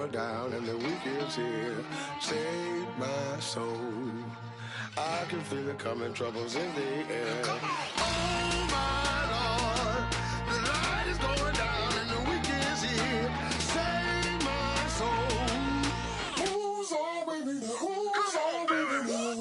going down and the week is here. Save my soul. I can feel it coming, troubles in the air. Oh my Lord, the light is going down and the week is here. Save my soul. Who's on with me? Who's on with me?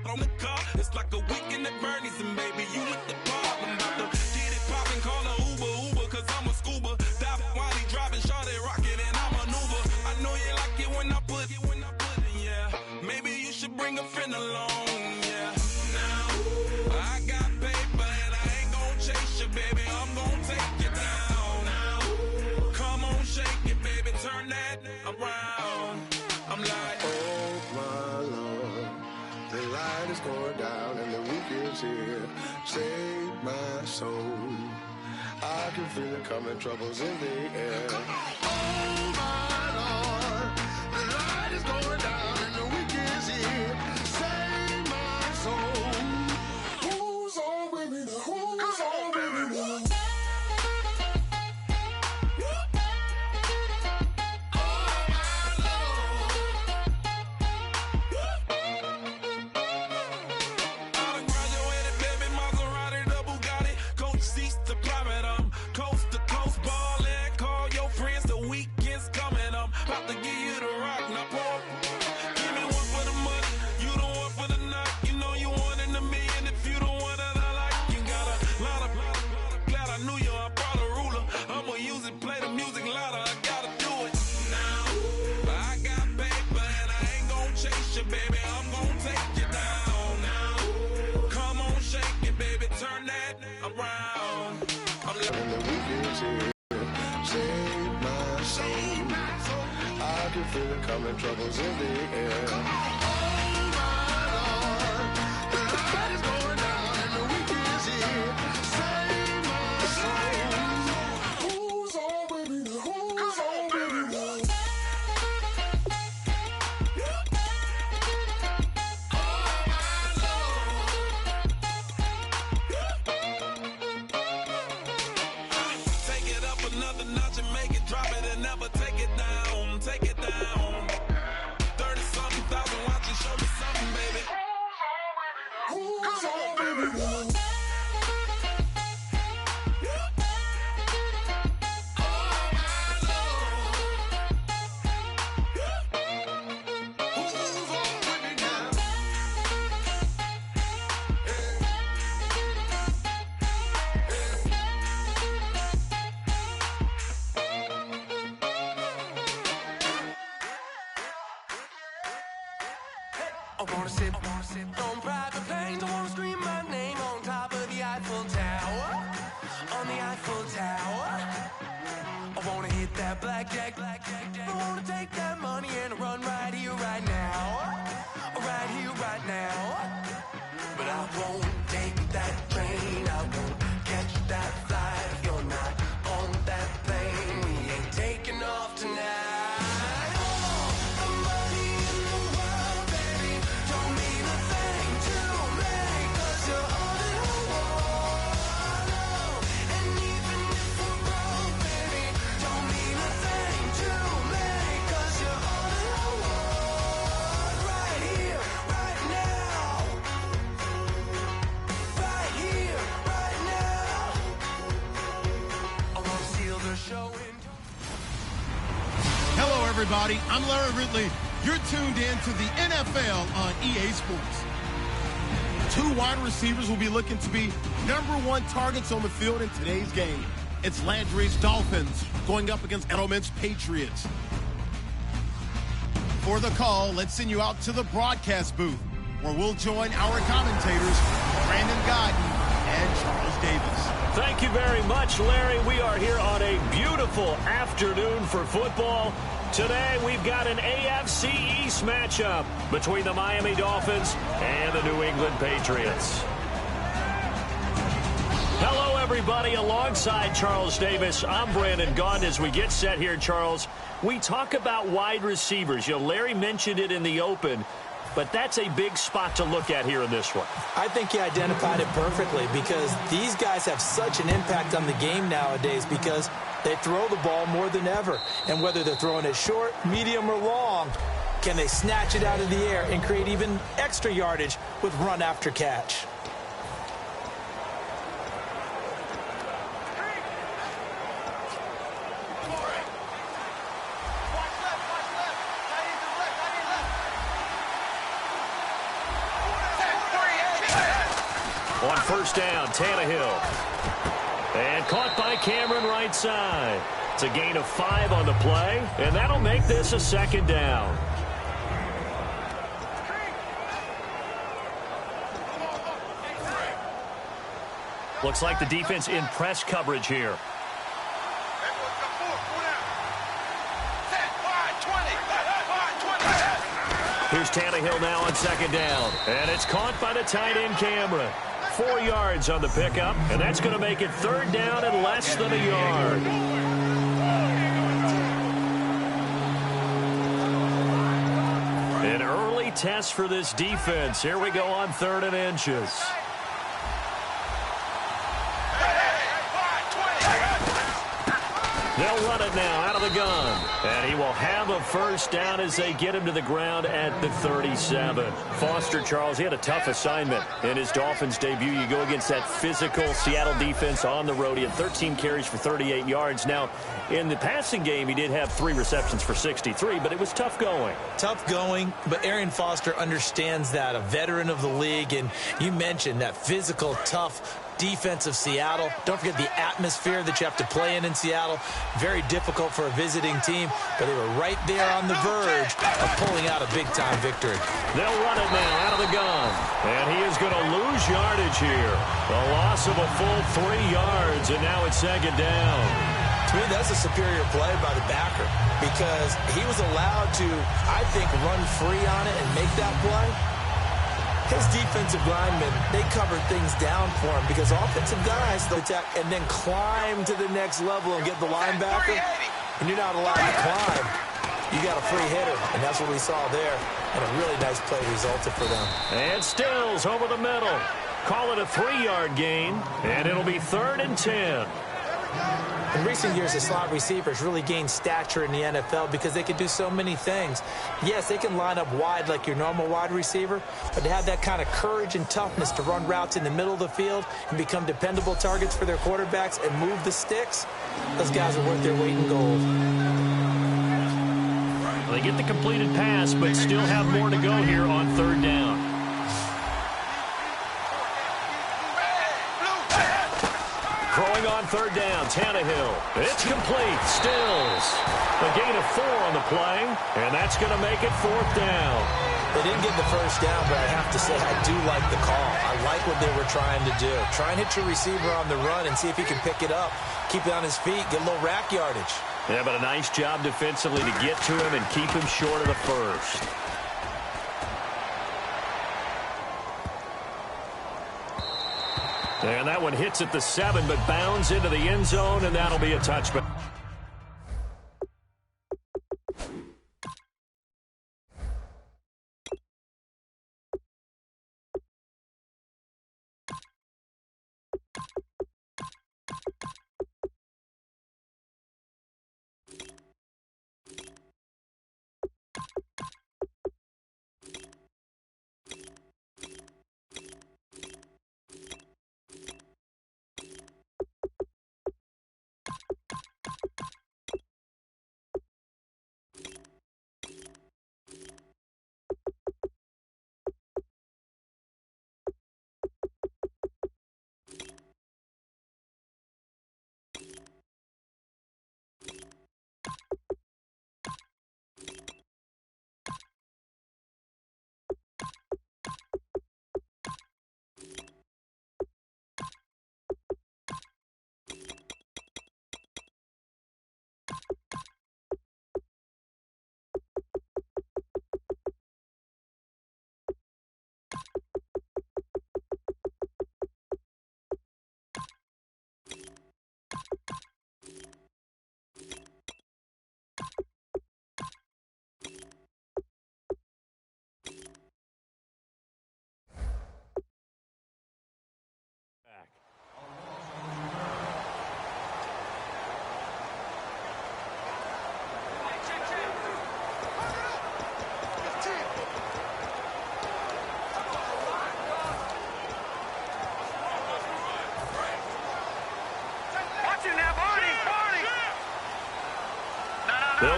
On the car, it's like a weekend at Bernie's, and baby, you with the problem. About to get it poppin', call a Uber, cause I'm a scuba. Dive while he driving, shawty rockin', and I maneuver. I know you like it when I put it, yeah. Maybe you should bring a friend along, yeah. Now, I got paper, and I ain't gon' chase you, baby, I'm gon' take you down. Now, come on, shake it, baby, turn that around. I'm like, oh my Lord, the light is going down and the week is here. Save my soul. I can feel it coming, troubles in the air. Oh my Lord, the light is going down and the week is here. Save my soul. Who's on with me now? Who's on with me now? Feel it coming, troubles in the air. Oh my Lord, the light is going down and the week is here. Save my soul. Who's on with me now? Who's on with me now? take it up another notch and make it drop it and never take it down. Take it down. 30-something thousand watching, show me something, baby. Who's on with me now? I wanna sit on private planes. I wanna scream my name on top of the Eiffel Tower. On the Eiffel Tower. I wanna hit that blackjack. I wanna take that money and run right here, right now. Right here, right now. But I won't take that train. I won't catch that flight. If you're not on that plane, we ain't taking off tonight. Hello, everybody. I'm Larry Ridley. You're tuned in to the NFL on EA Sports. Two wide receivers will be looking to be #1 targets on the field in today's game. It's Landry's Dolphins going up against Edelman's Patriots. For the call, let's send you out to the broadcast booth, where we'll join our commentators, Brandon Godden and Charles Davis. Thank you very much, Larry. We are here on a beautiful afternoon for football. Today, we've got an AFC East matchup between the Miami Dolphins and the New England Patriots. Hello, everybody. Alongside Charles Davis, I'm Brandon Gaudin. As we get set here, Charles, we talk about wide receivers. You know, Larry mentioned it in the open, but that's a big spot to look at here in this one. I think he identified it perfectly because these guys have such an impact on the game nowadays because they throw the ball more than ever. And whether they're throwing it short, medium, or long, can they snatch it out of the air and create even extra yardage with run after catch? On first down, Tannehill. And caught by Cameron right side. It's a gain of 5 on the play, and that'll make this a second down. Looks like the defense in press coverage here. Here's Tannehill now on second down. And it's caught by the tight end Cameron. 4 yards on the pickup, and that's going to make it third down and less than a yard. An early test for this defense. Here we go on 3rd and inches. They'll run it now out of the gun. And he will have a first down as they get him to the ground at the 37. Foster, Charles, he had a tough assignment in his Dolphins debut. You go against that physical Seattle defense on the road. He had 13 carries for 38 yards. Now, in the passing game, he did have 3 receptions for 63, but it was tough going. Tough going, but Arian Foster understands that, a veteran of the league. And you mentioned that physical, tough defense of Seattle. Don't forget the atmosphere that you have to play in Seattle. Very difficult for a visiting team, but they were right there on the verge of pulling out a big-time victory. They'll run it now out of the gun, and he is going to lose yardage here. A loss of a full 3 yards, and now it's second down. To me, that's a superior play by the backer because he was allowed to, I think, run free on it and make that play. His defensive linemen, they covered things down for him because offensive guys, they'll attack and then climb to the next level and get the linebacker. And you're not allowed to climb. You got a free hitter, and that's what we saw there. And a really nice play resulted for them. And Stills over the middle. Call it a 3-yard gain, and it'll be 3rd and 10. In recent years, the slot receivers really gained stature in the NFL because they can do so many things. Yes, they can line up wide like your normal wide receiver, but to have that kind of courage and toughness to run routes in the middle of the field and become dependable targets for their quarterbacks and move the sticks, those guys are worth their weight in gold. Well, they get the completed pass, but still have more to go here on 3rd down. Throwing on 3rd down, Tannehill. It's complete. Stills. A gain of 4 on the play, and that's going to make it 4th down. They didn't get the first down, but I have to say I do like the call. I like what they were trying to do. Try and hit your receiver on the run and see if he can pick it up. Keep it on his feet, get a little rack yardage. Yeah, but a nice job defensively to get to him and keep him short of the first. And that one hits at the 7, but bounds into the end zone, and that'll be a touchback.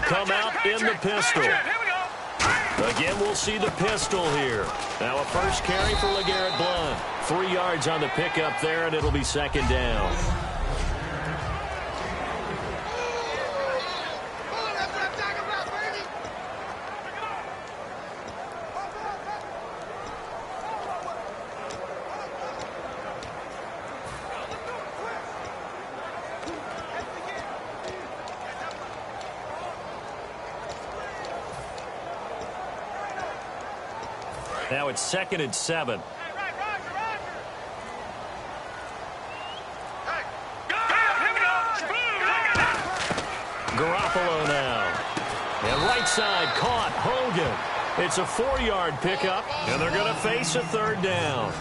They'll come out in the pistol. Again, we'll see the pistol here. Now a first carry for LeGarrette Blount. 3 yards on the pickup there, and it'll be second down. Now it's 2nd and 7. Garoppolo now. And right side caught. Hogan. It's a 4-yard pickup, and they're going to face a third down.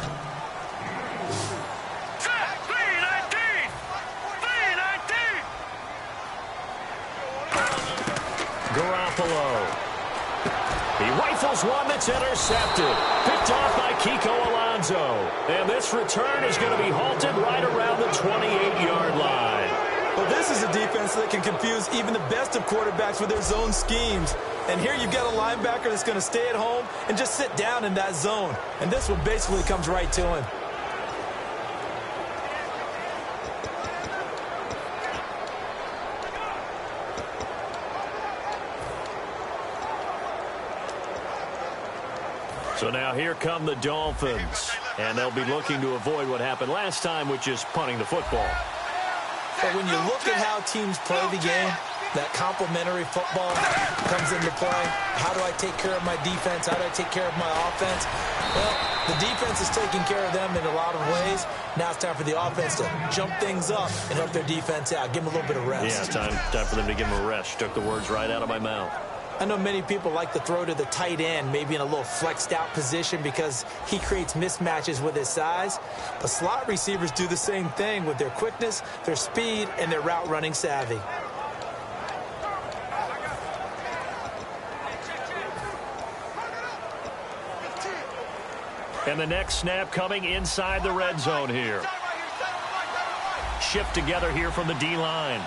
Garoppolo. He rifles one that's intercepted. Picked off by Kiko Alonso. And this return is going to be halted right around the 28-yard line. Well, this is a defense that can confuse even the best of quarterbacks with their zone schemes. And here you've got a linebacker that's going to stay at home and just sit down in that zone. And this one basically comes right to him. So now here come the Dolphins, and they'll be looking to avoid what happened last time, which is punting the football. But when you look at how teams play the game, that complementary football comes into play. How do I take care of my defense? How do I take care of my offense? Well, the defense is taking care of them in a lot of ways. Now it's time for the offense to jump things up and help their defense out. Give them a little bit of rest. Yeah, time for them to give them a rest. Took the words right out of my mouth. I know many people like to throw to the tight end, maybe in a little flexed out position because he creates mismatches with his size. But slot receivers do the same thing with their quickness, their speed, and their route running savvy. And the next snap coming inside the red zone here. Shift together here from the D-line.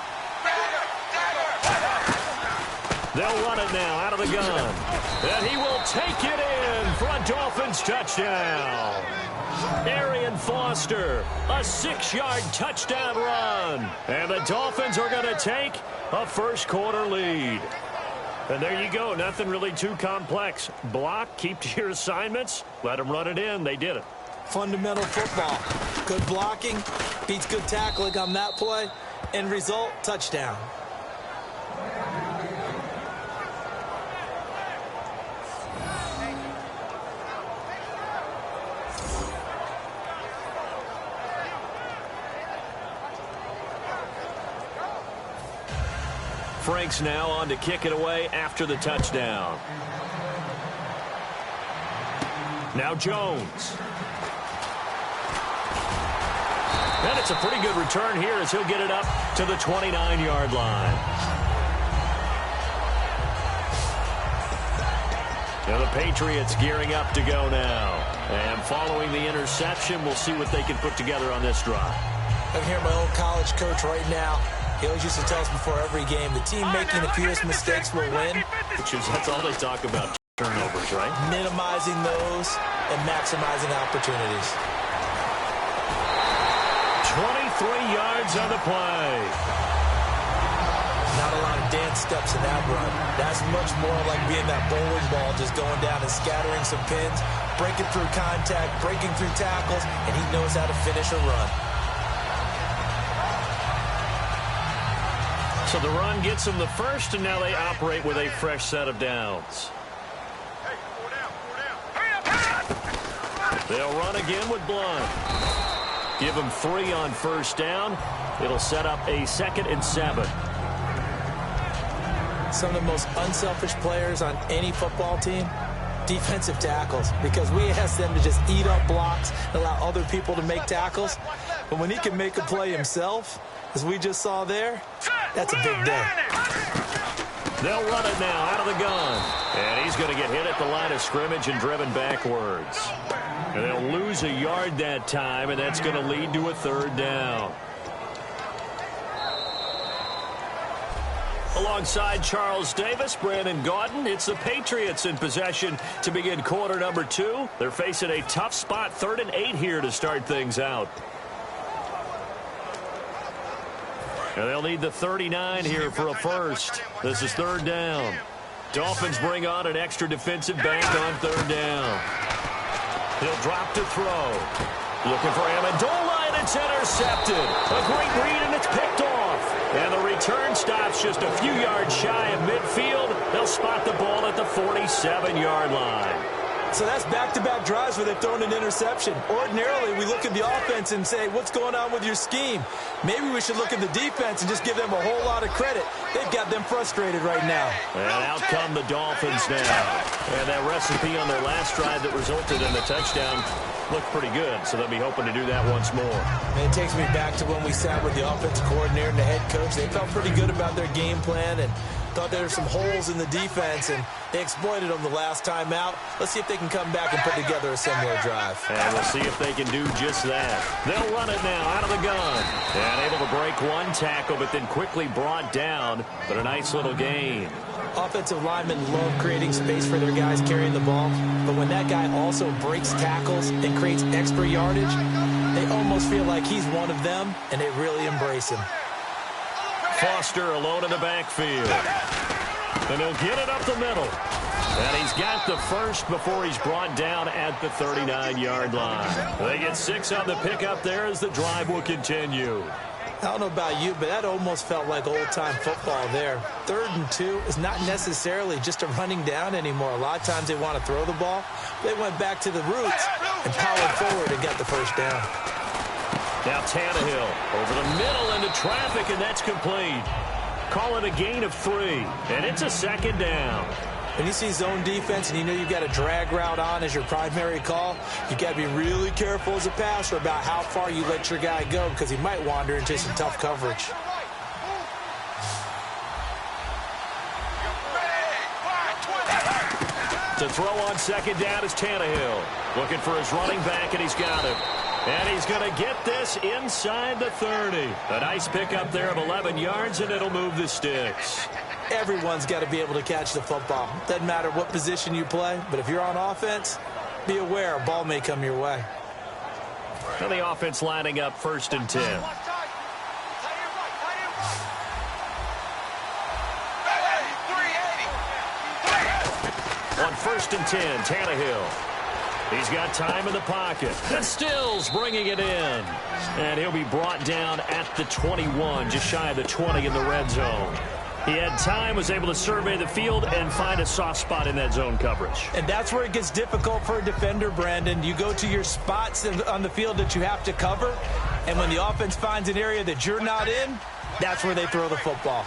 They'll run it now out of the gun. And he will take it in for a Dolphins touchdown. Arian Foster, a 6-yard touchdown run. And the Dolphins are going to take a first-quarter lead. And there you go. Nothing really too complex. Block, keep to your assignments, let them run it in. They did it. Fundamental football. Good blocking beats good tackling on that play. End result, touchdown. Franks now on to kick it away after the touchdown. Now Jones. And it's a pretty good return here as he'll get it up to the 29-yard line. And the Patriots gearing up to go now. And following the interception, we'll see what they can put together on this drive. I can hear my old college coach right now. He always used to tell us before every game, the team making the fewest mistakes will win. That's all they talk about, turnovers, right? Minimizing those and maximizing opportunities. 23 yards on the play. Not a lot of dance steps in that run. That's much more like being that bowling ball, just going down and scattering some pins, breaking through contact, breaking through tackles, and he knows how to finish a run. So the run gets them the first, and now they operate with a fresh set of downs. They'll run again with Blount. Give them 3 on first down. It'll set up a 2nd and 7. Some of the most unselfish players on any football team, defensive tackles, because we ask them to just eat up blocks and allow other people to make tackles. But when he can make a play himself, as we just saw there, that's a big day. They'll run it now out of the gun. And he's going to get hit at the line of scrimmage and driven backwards. And they'll lose a yard that time, and that's going to lead to a third down. Alongside Charles Davis, Brandon Gaudin, it's the Patriots in possession to begin quarter number 2. They're facing a tough spot, 3rd and 8 here to start things out. And they'll need the 39 here for a first. This is 3rd down. Dolphins bring on an extra defensive back on 3rd down. He'll drop to throw. Looking for Amendola, and it's intercepted. A great read, and it's picked off. And the return stops just a few yards shy of midfield. They'll spot the ball at the 47-yard line. So that's back-to-back drives where they've thrown an interception. Ordinarily, we look at the offense and say, what's going on with your scheme? Maybe we should look at the defense and just give them a whole lot of credit. They've got them frustrated right now. And out come the Dolphins now. And that recipe on their last drive that resulted in the touchdown looked pretty good, so they'll be hoping to do that once more. And it takes me back to when we sat with the offensive coordinator and the head coach. They felt pretty good about their game plan and thought there were some holes in the defense, and they exploited them the last time out. Let's see if they can come back and put together a similar drive. And we'll see if they can do just that. They'll run it now out of the gun. And able to break one tackle, but then quickly brought down. But a nice little gain. Offensive linemen love creating space for their guys carrying the ball, but when that guy also breaks tackles and creates extra yardage, they almost feel like he's one of them, and they really embrace him. Foster alone in the backfield. And he'll get it up the middle. And he's got the first before he's brought down at the 39-yard line. They get 6 on the pickup there as the drive will continue. I don't know about you, but that almost felt like old-time football there. 3rd and 2 is not necessarily just a running down anymore. A lot of times they want to throw the ball. They went back to the roots and powered forward and got the first down. Now Tannehill over the middle into traffic, and that's complete. Call it a gain of 3, and it's a 2nd down. When you see zone defense and you know you've got a drag route on as your primary call, you got to be really careful as a passer about how far you let your guy go because he might wander into some tough coverage. To throw on 2nd down is Tannehill. Looking for his running back, and he's got it. And he's going to get this inside the 30. A nice pickup there of 11 yards, and it'll move the sticks. Everyone's got to be able to catch the football. Doesn't matter what position you play, but if you're on offense, be aware a ball may come your way. And the offense lining up 1st and 10. On 1st and 10, Tannehill. He's got time in the pocket. And Stills bringing it in. And he'll be brought down at the 21, just shy of the 20 in the red zone. He had time, was able to survey the field and find a soft spot in that zone coverage. And that's where it gets difficult for a defender, Brandon. You go to your spots on the field that you have to cover, and when the offense finds an area that you're not in, that's where they throw the football.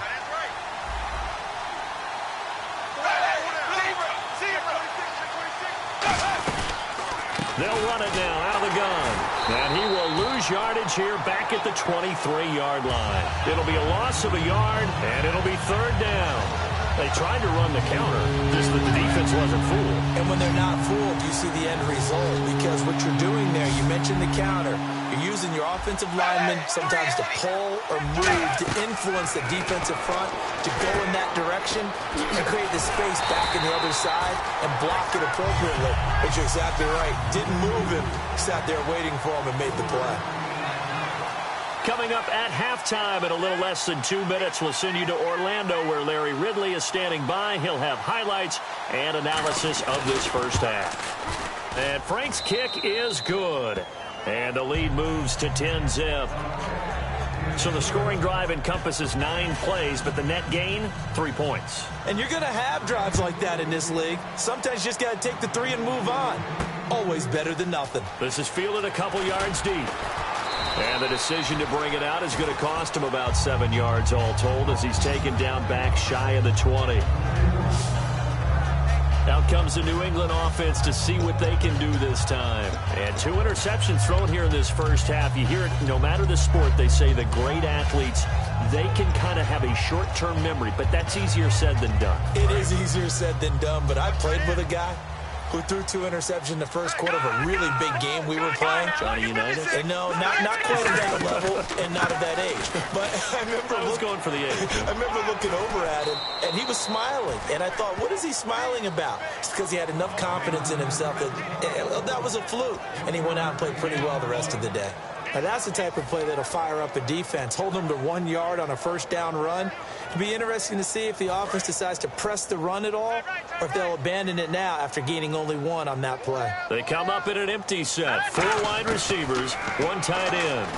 They'll run it now out of the gun. And he will lose yardage here back at the 23-yard line. It'll be a loss of a yard, and it'll be 3rd down. They tried to run the counter, just that the defense wasn't fooled. And when they're not fooled, you see the end result. Because what you're doing there, you mentioned the counter. You're using your offensive linemen sometimes to pull or move to influence the defensive front to go in that direction and create the space back in the other side and block it appropriately. But you're exactly right. Didn't move him. Sat there waiting for him and made the play. Coming up at halftime in a little less than 2 minutes, we'll send you to Orlando where Larry Ridley is standing by. He'll have highlights and analysis of this first half. And Frank's kick is good. And the lead moves to 10-zip. So the scoring drive encompasses 9 plays, but the net gain, 3 points. And you're going to have drives like that in this league. Sometimes you just got to take the 3 and move on. Always better than nothing. This is fielded a couple yards deep. And the decision to bring it out is going to cost him about 7 yards all told as he's taken down back shy of the 20. Out comes the New England offense to see what they can do this time. And 2 interceptions thrown here in this first half. You hear it, no matter the sport, they say the great athletes, they can kind of have a short-term memory, but that's easier said than done. It is easier said than done, but I played with a guy who threw 2 interceptions in the first quarter of a really big game we were playing. Johnny United? And no, not quite at that level and not at that age. But I remember going for the age. I remember looking over at him, and he was smiling. And I thought, what is he smiling about? It's because he had enough confidence in himself that was a fluke. And he went out and played pretty well the rest of the day. Now, that's the type of play that'll fire up a defense. Hold them to 1 yard on a first down run. It'll be interesting to see if the offense decides to press the run at all or if they'll abandon it now after gaining only 1 on that play. They come up in an empty set. 4 wide receivers, 1 tight end.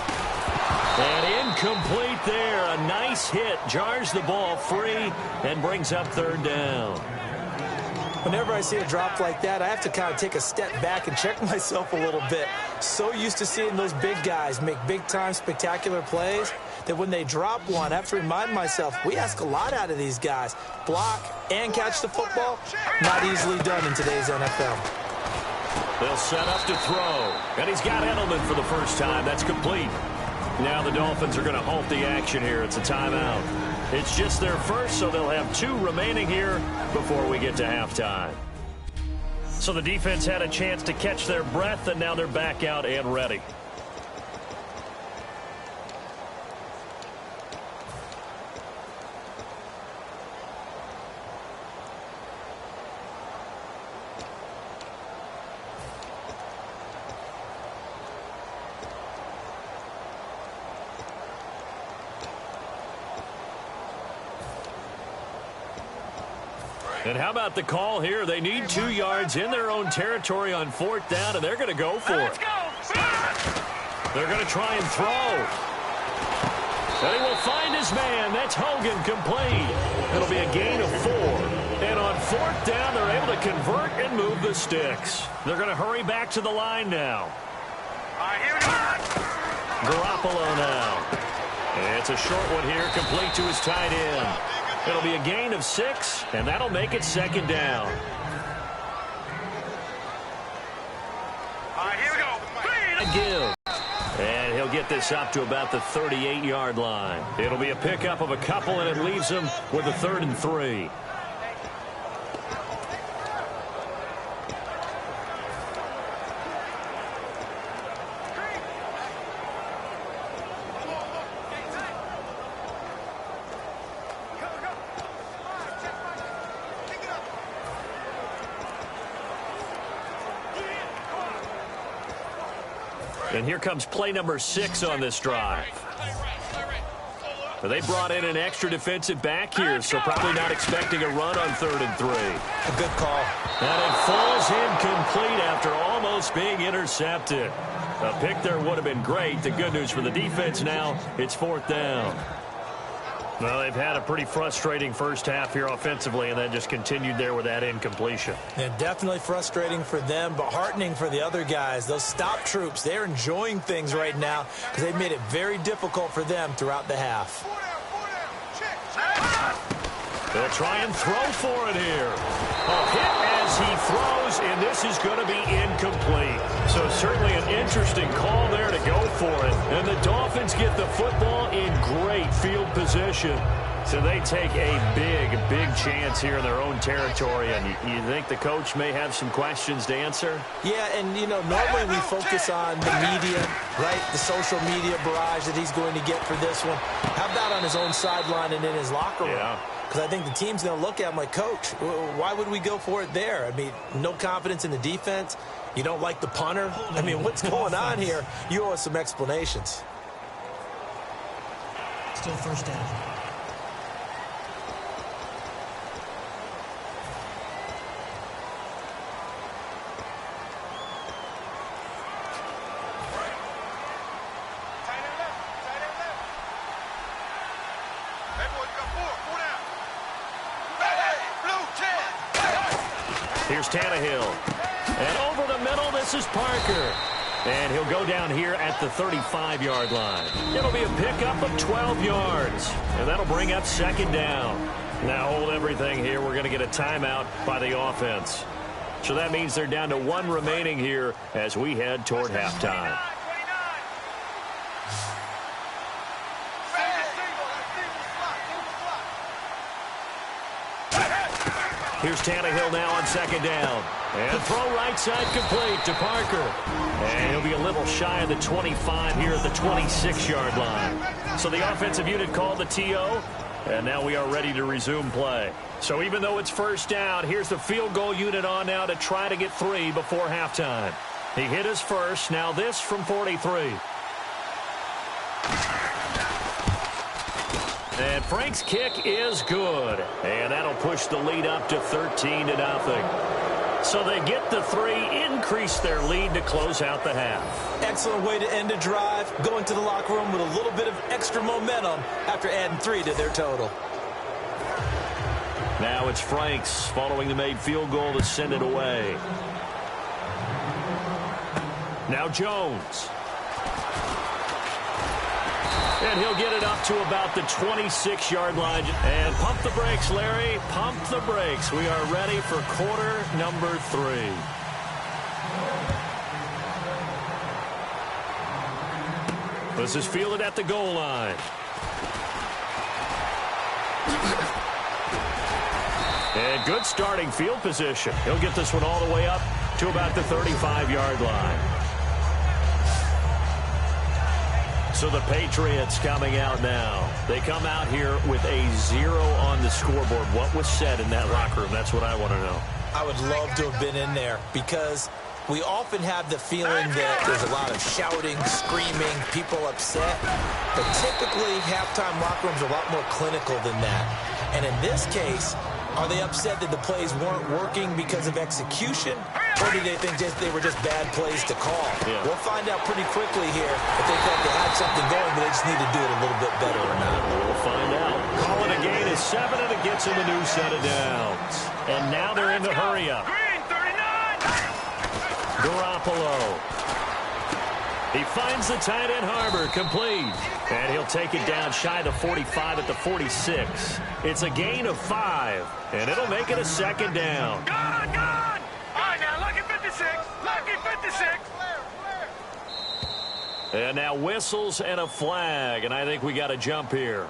And incomplete there. A nice hit. Jars the ball free and brings up 3rd down. Whenever I see a drop like that, I have to kind of take a step back and check myself a little bit. So used to seeing those big guys make big-time spectacular plays that when they drop one, I have to remind myself, we ask a lot out of these guys. Block and catch the football, not easily done in today's NFL. They'll set up to throw. And he's got Edelman for the first time. That's complete. Now the Dolphins are going to halt the action here. It's a timeout. It's just their first, so they'll have 2 remaining here before we get to halftime. So the defense had a chance to catch their breath, and now they're back out and ready. And how about the call here? They need 2 yards in their own territory on 4th down, and they're going to go for it. They're going to try and throw. And he will find his man. That's Hogan, complete. It'll be a gain of 4. And on 4th down, they're able to convert and move the sticks. They're going to hurry back to the line now. Garoppolo now. And it's a short one here, complete to his tight end. It'll be a gain of 6, and that'll make it 2nd down. Here we go. Give. And he'll get this up to about the 38-yard line. It'll be a pickup of a couple, and it leaves him with a 3rd and 3. And here comes play number 6 on this drive. They brought in an extra defensive back here, so probably not expecting a run on 3rd and 3. A good call. And it falls incomplete after almost being intercepted. A pick there would have been great. The good news for the defense now, it's 4th down. Well, they've had a pretty frustrating first half here offensively, and then just continued there with that incompletion. Yeah, definitely frustrating for them, but heartening for the other guys. Those stop troops, they're enjoying things right now because they've made it very difficult for them throughout the half. They'll try and throw for it here. A hit as he throws, and this is going to be incomplete. So certainly an interesting call there to go for it. And the Dolphins get the football in great field position. So they take a big chance here in their own territory. And you think the coach may have some questions to answer? Yeah, and, you know, normally we focus on the media, right? The social media barrage that he's going to get for this one. How about on his own sideline and in his locker room? Yeah. Because I think the team's going to look at him like, Coach, why would we go for it there? I mean, no confidence in the defense. You don't like the punter. I mean, what's going on here? You owe us some explanations. Still 1st down. Here's Tannehill. And over the middle, this is Parker. And he'll go down here at the 35-yard line. It'll be a pickup of 12 yards. And that'll bring up 2nd down. Now hold everything here. We're going to get a timeout by the offense. So that means they're down to 1 remaining here as we head toward halftime. Here's Tannehill now on second down. And throw right side complete to Parker. And he'll be a little shy of the 25 here at the 26-yard line. So the offensive unit called the TO, and now we are ready to resume play. So even though it's first down, here's the field goal unit on now to try to get 3 before halftime. He hit his first. Now this from 43. And Frank's kick is good. And that'll push the lead up to 13-0. So they get the 3, increase their lead to close out the half. Excellent way to end a drive. Go into the locker room with a little bit of extra momentum after adding 3 to their total. Now it's Franks following the made field goal to send it away. Now Jones. And he'll get it up to about the 26-yard line. And pump the brakes, Larry. Pump the brakes. We are ready for quarter number 3. This is fielded at the goal line. And good starting field position. He'll get this one all the way up to about the 35-yard line. So the Patriots coming out now. They come out here with a 0 on the scoreboard. What was said in that locker room? That's what I want to know. I would love to have been in there because we often have the feeling that there's a lot of shouting, screaming, people upset. But typically, halftime locker rooms are a lot more clinical than that. And in this case, are they upset that the plays weren't working because of execution? Or do they think they were just bad plays to call? Yeah. We'll find out pretty quickly here if they thought they had something going, but they just need to do it a little bit better or not. We'll find out. Calling a gain is 7, and it gets him a new set of downs. And now they're in the hurry-up. Green, 39! Garoppolo. He finds the tight end Harbor, complete. And he'll take it down shy of the 45 at the 46. It's a gain of 5, and it'll make it a second down. Gone! All right, now, lucky 56. Lucky 56. And now whistles and a flag, and I think we got a jump here.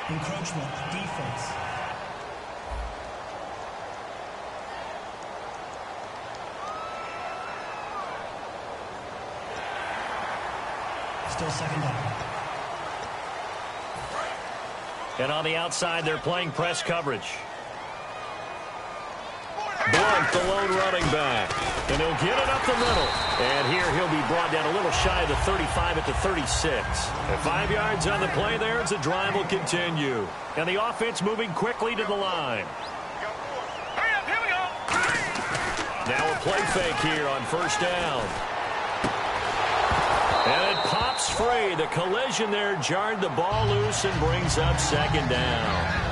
Encroachment, defense. Still second down. And on the outside, they're playing press coverage. Blunt, the lone running back. And he'll get it up the middle. And here he'll be brought down a little shy of the 35 at the 36. And 5 yards on the play there as the drive will continue. And the offense moving quickly to the line. Hurry up, here we go. Now a play fake here on first down. And it pops free. The collision there jarred the ball loose and brings up second down.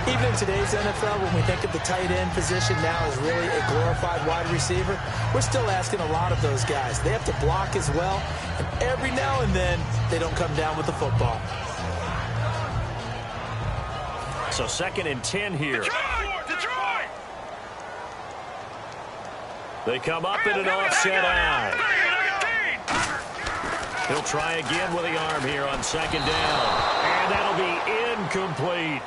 Even in today's NFL, when we think of the tight end position now as really a glorified wide receiver, we're still asking a lot of those guys. They have to block as well, and every now and then, they don't come down with the football. So 2nd and 10 here. Detroit! They come up in an offset eye. He'll try again with the arm here on second down. And that'll be incomplete.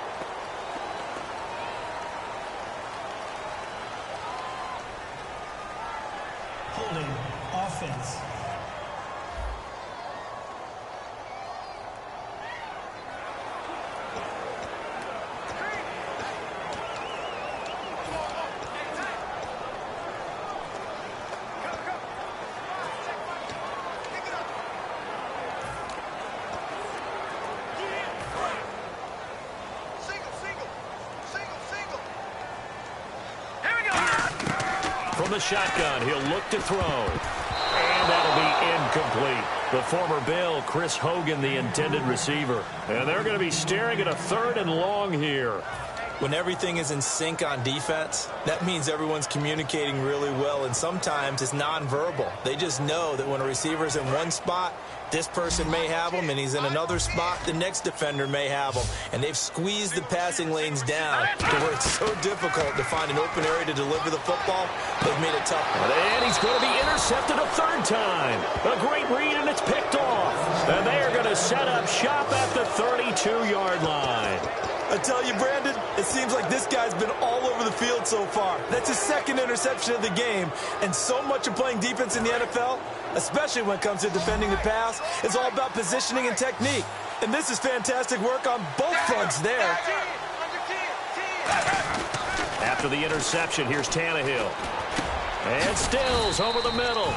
Holding offense. From the shotgun, he'll look to throw. And that'll be incomplete. The former Bill, Chris Hogan, the intended receiver. And they're going to be staring at a 3rd and long here. When everything is in sync on defense, that means everyone's communicating really well, and sometimes it's nonverbal. They just know that when a receiver's in one spot, this person may have him, and he's in another spot, the next defender may have him. And they've squeezed the passing lanes down to where it's so difficult to find an open area to deliver the football. They've made it tough. And he's going to be intercepted a 3rd time. A great read, and it's picked off. And they are going to set up shop at the 32-yard line. I tell you, Brandon, it seems like this guy's been all over the field so far. That's his second interception of the game, and so much of playing defense in the NFL, especially when it comes to defending the pass, is all about positioning and technique. And this is fantastic work on both fronts there. After the interception, here's Tannehill. And Stills over the middle.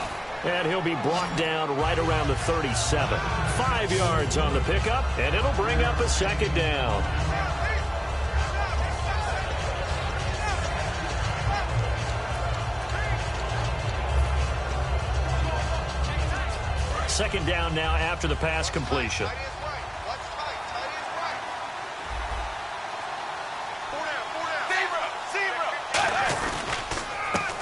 And he'll be brought down right around the 37. 5 yards on the pickup, and it'll bring up a second down. Second down now after the pass completion.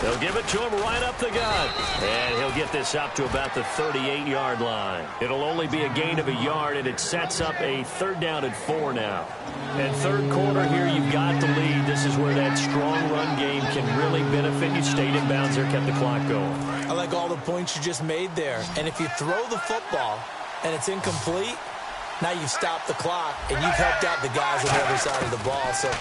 They'll give it to him right up the gut. And he'll get this up to about the 38-yard line. It'll only be a gain of a yard, and it sets up a 3rd down and 4 now. And third quarter here, you've got the lead. This is where that strong run game can really benefit you. Stayed in bounds there, kept the clock going. I like all the points you just made there. And if you throw the football and it's incomplete, now you've stopped the clock and you've helped out the guys on the other side of the ball. So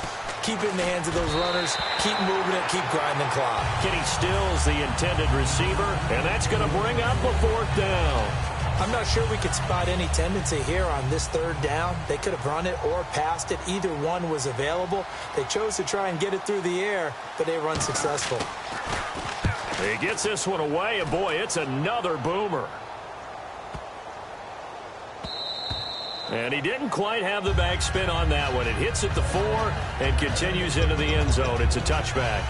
keep it in the hands of those runners. Keep moving it. Keep grinding clock. Kenny Stills, the intended receiver, and that's going to bring up a 4th down. I'm not sure we could spot any tendency here on this 3rd down. They could have run it or passed it. Either one was available. They chose to try and get it through the air, but they were unsuccessful. He gets this one away, and boy, it's another boomer. And he didn't quite have the backspin on that one. It hits at the 4 and continues into the end zone. It's a touchback.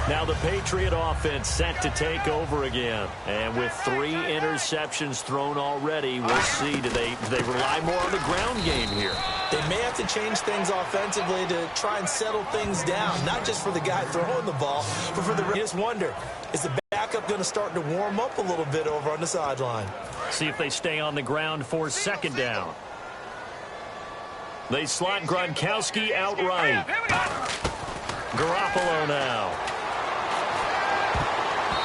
Now the Patriot offense set to take over again. And with 3 interceptions thrown already, we'll see, do they rely more on the ground game here? They may have to change things offensively to try and settle things down, not just for the guy throwing the ball, but for the rest. Just wonder, is the backup going to start to warm up a little bit over on the sideline? See if they stay on the ground for 2nd down. They slot Gronkowski outright. Garoppolo now.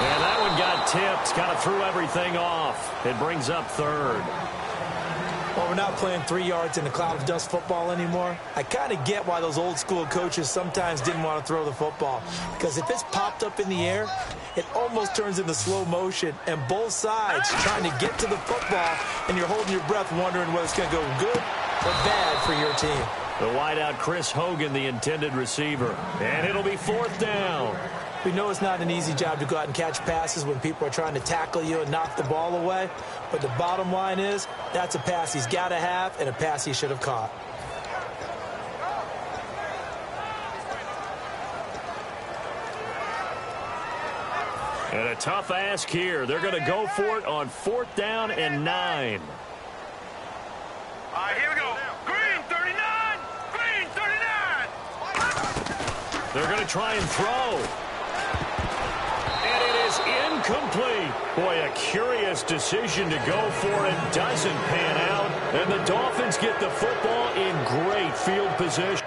And that one got tipped, kind of threw everything off. It brings up 3rd. Well, we're not playing 3 yards in the cloud of dust football anymore. I kind of get why those old school coaches sometimes didn't want to throw the football. Because if it's popped up in the air, it almost turns into slow motion. And both sides trying to get to the football, and you're holding your breath wondering whether it's going to go good or bad for your team. The wideout Chris Hogan, the intended receiver. And it'll be 4th down. We know it's not an easy job to go out and catch passes when people are trying to tackle you and knock the ball away. But the bottom line is, that's a pass he's got to have and a pass he should have caught. And a tough ask here. They're going to go for it on 4th down and 9. All right, here we go. Green 39. Green 39. They're going to try and throw. And it is incomplete. Boy, a curious decision to go for it. Doesn't pan out. And the Dolphins get the football in great field position.